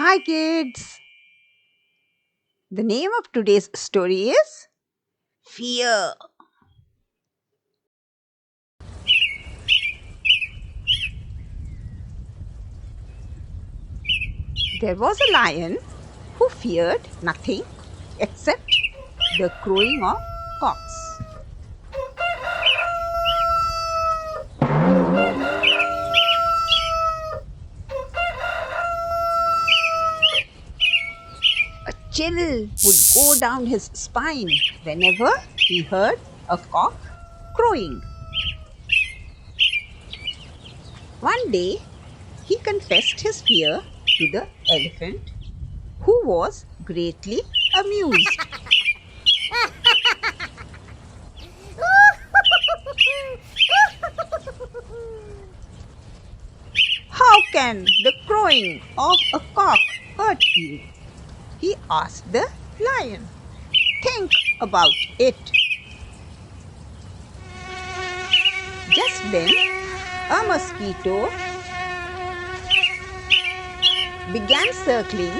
Hi kids! The name of today's story is Fear. There was a lion who feared nothing except the crowing of cocks. A chill would go down his spine whenever he heard a cock crowing. One day, he confessed his fear to the elephant, who was greatly amused. How can the crowing of a cock hurt you? He asked the lion. Think about it. Just then, a mosquito began circling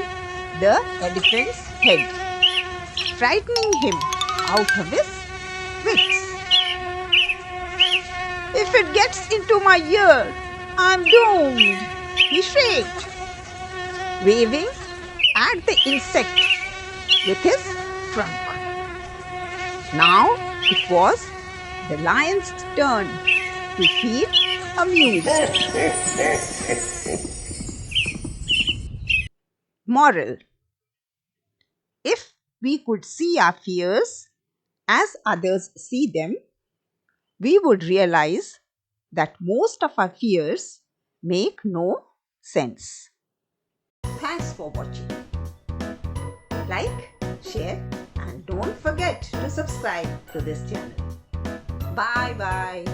the elephant's head, frightening him out of his wits. If it gets into my ear, I'm doomed, he shrieked, waving at the insect with his trunk. Now it was the lion's turn to feel amused. Moral: if we could see our fears as others see them, we would realize that most of our fears make no sense. Thanks for watching. Like, share, and don't forget to subscribe to this channel. Bye bye.